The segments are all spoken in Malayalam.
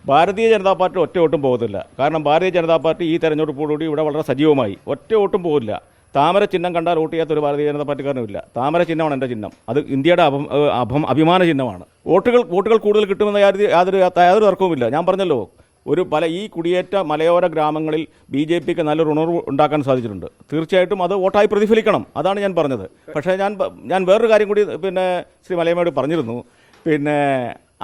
ഭാരതീയ ജനതാ പാർട്ടി ഒറ്റ വോട്ടും പോകത്തില്ല. കാരണം ഭാരതീയ ജനതാ പാർട്ടി ഈ തെരഞ്ഞെടുപ്പോടുകൂടി ഇവിടെ വളരെ സജീവമായി. ഒറ്റ വോട്ടും പോകില്ല. താമര ചിഹ്നം കണ്ടാൽ വോട്ട് ചെയ്യാത്ത ഒരു ഭാരതീയ ജനതാ പാർട്ടിക്കാരനുമില്ല. താമര ചിഹ്നമാണ് എൻ്റെ ചിഹ്നം. അത് ഇന്ത്യയുടെ അഭിമാന ചിഹ്നമാണ്. വോട്ടുകൾ കൂടുതൽ കിട്ടുമെന്ന് യാതൊരു തർക്കവുമില്ല. ഞാൻ പറഞ്ഞല്ലോ, ഈ കുടിയേറ്റ മലയോര ഗ്രാമങ്ങളിൽ BJPക്ക് നല്ലൊരു ഉണർവ് ഉണ്ടാക്കാൻ സാധിച്ചിട്ടുണ്ട്. തീർച്ചയായിട്ടും അത് വോട്ടായി പ്രതിഫലിക്കണം. അതാണ് ഞാൻ പറഞ്ഞത്. പക്ഷേ ഞാൻ വേറൊരു കാര്യം കൂടി ശ്രീ മലയമ്മയോട് പറഞ്ഞിരുന്നു.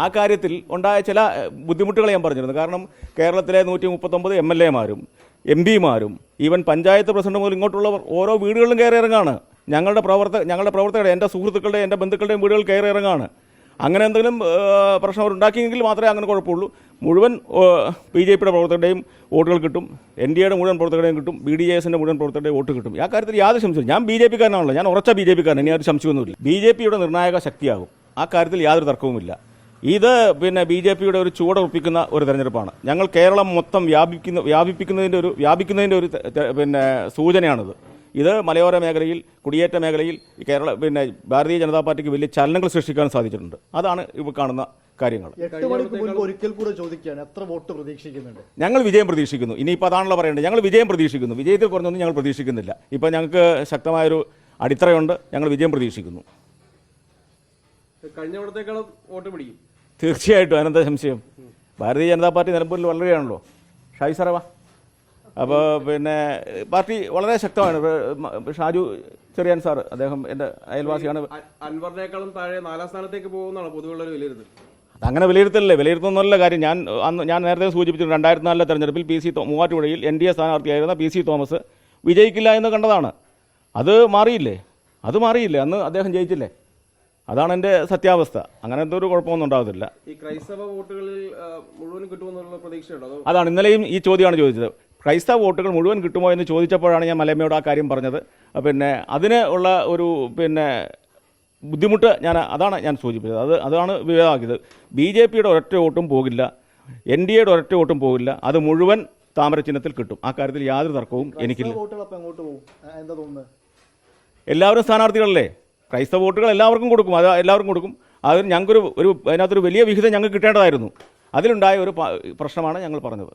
ആ കാര്യത്തിൽ ഉണ്ടായ ചില ബുദ്ധിമുട്ടുകൾ ഞാൻ പറഞ്ഞിരുന്നു. കാരണം കേരളത്തിലെ 139 MLA-മാരും MP-മാരും ഈവൻ പഞ്ചായത്ത് പ്രസിഡന്റ് മുതൽ ഇങ്ങോട്ടുള്ളവർ ഓരോ വീടുകളിലും കയറി ഇറങ്ങാണ്. ഞങ്ങളുടെ പ്രവർത്തകരുടെ, എൻ്റെ സുഹൃത്തുക്കളുടെ, എൻ്റെ ബന്ധുക്കളുടെയും വീടുകൾ കയറി ഇറങ്ങാണ്. അങ്ങനെ എന്തെങ്കിലും പ്രശ്നം അവരുണ്ടാക്കിയെങ്കിൽ മാത്രമേ അങ്ങനെ കുഴപ്പമുള്ളൂ. മുഴുവൻ BJPയുടെ പ്രവർത്തകരുടെയും വോട്ടുകൾ കിട്ടും, NDAയുടെ മുഴുവൻ പ്രവർത്തകരുടെയും കിട്ടും, BDJSൻ്റെ മുഴുവൻ പ്രവർത്തകരുടെയും വോട്ട് കിട്ടും. ആ കാര്യത്തിൽ യാതൊരു സംശയവും. ഞാൻ BJPക്കാരനാണല്ലോ, ഞാൻ ഉറച്ച BJPക്കാരൻ. ഇനി ഒരു സംശയമൊന്നുമില്ല. BJPയുടെ നിർണായക ശക്തിയാകും. ആ കാര്യത്തിൽ യാതൊരു തർക്കവുമില്ല. ഇത് BJPയുടെ ഒരു ചുവടുറപ്പിക്കുന്ന ഒരു തെരഞ്ഞെടുപ്പാണ്. ഞങ്ങൾ കേരളം മൊത്തം വ്യാപിപ്പിക്കുന്നതിൻ്റെ ഒരു സൂചനയാണിത്. ഇത് മലയോര മേഖലയിൽ, കുടിയേറ്റ മേഖലയിൽ ഭാരതീയ ജനതാ പാർട്ടിക്ക് വലിയ ചലനങ്ങൾ സൃഷ്ടിക്കാൻ സാധിച്ചിട്ടുണ്ട്. അതാണ് ഇപ്പോൾ കാണുന്ന കാര്യങ്ങൾ. 8 മണിക്ക് മുൻപ് ഒരിക്കൽ കൂടെ ചോദിക്കുകയാണ്, എത്ര വോട്ട് പ്രതീക്ഷിക്കുന്നുണ്ട്? ഞങ്ങൾ വിജയം പ്രതീക്ഷിക്കുന്നു. ഇനിയിപ്പോൾ അതാണല്ലോ പറയേണ്ടത്. ഞങ്ങൾ വിജയം പ്രതീക്ഷിക്കുന്നു. വിജയത്തിൽ കുറഞ്ഞൊന്നും ഞങ്ങൾ പ്രതീക്ഷിക്കുന്നില്ല. ഇപ്പോൾ ഞങ്ങൾക്ക് ശക്തമായൊരു അടിത്തറയുണ്ട്. ഞങ്ങൾ വിജയം പ്രതീക്ഷിക്കുന്നു. കഴിഞ്ഞ വോട്ട് പിടിക്കും തീർച്ചയായിട്ടും. അതിനെന്താ സംശയം? ഭാരതീയ ജനതാ പാർട്ടി നിലമ്പൂരിൽ വളരുകയാണല്ലോ. ഷായി സാറവാ. അപ്പോൾ പാർട്ടി വളരെ ശക്തമാണ്. ഷാജു ചെറിയാൻ സാർ, അദ്ദേഹം എൻ്റെ അയൽവാസിയാണ്. അൻവറിനേക്കാളും താഴെ 4ാം സ്ഥാനത്തേക്ക് പോകുന്നതാണ് പൊതുവെയുള്ള വിലയിരുത്തൽ. അതങ്ങനെ വിലയിരുത്തുന്നുള്ള കാര്യം ഞാൻ നേരത്തെ സൂചിപ്പിച്ചിട്ടുണ്ട്. 2004 തെരഞ്ഞെടുപ്പിൽ മൂവാറ്റുപുഴയിൽ NDA സ്ഥാനാർത്ഥിയായിരുന്ന PC തോമസ് വിജയിക്കില്ല എന്ന് കണ്ടതാണ്. അത് മാറിയില്ലേ? അന്ന് അദ്ദേഹം ജയിച്ചില്ലേ? അതാണ് എൻ്റെ സത്യാവസ്ഥ. അങ്ങനത്തെ ഒരു കുഴപ്പമൊന്നും ഉണ്ടാകത്തില്ല. ഈ ക്രൈസ്തവ വോട്ടുകളിൽ മുഴുവൻ കിട്ടുമെന്നുള്ള പ്രതീക്ഷയുണ്ടോ? അതാണ് ഇന്നലെയും ഈ ചോദ്യമാണ് ചോദിച്ചത്. ക്രൈസ്തവ വോട്ടുകൾ മുഴുവൻ കിട്ടുമോ എന്ന് ചോദിച്ചപ്പോഴാണ് ഞാൻ മലയമ്മയോട് ആ കാര്യം പറഞ്ഞത്. അതിന് ഉള്ള ഒരു ബുദ്ധിമുട്ട് അതാണ് ഞാൻ സൂചിപ്പിച്ചത്. അതാണ് വിവാദമാക്കിയത്. BJPയുടെ ഒരൊറ്റ വോട്ടും പോകില്ല, NDAയുടെ ഒരൊറ്റ വോട്ടും പോകില്ല. അത് മുഴുവൻ താമര ചിഹ്നത്തിൽ കിട്ടും. ആ കാര്യത്തിൽ യാതൊരു തർക്കവും എനിക്കില്ല. എല്ലാവരും സ്ഥാനാർത്ഥികളല്ലേ? ക്രൈസ്തവ വോട്ടുകൾ എല്ലാവർക്കും കൊടുക്കും. അതിന് ഞങ്ങൾക്കൊരു അതിനകത്തൊരു വലിയ വിഹിതം ഞങ്ങൾക്ക് കിട്ടേണ്ടതായിരുന്നു. അതിലുണ്ടായ ഒരു പ്രശ്നമാണ് ഞങ്ങൾ പറഞ്ഞത്.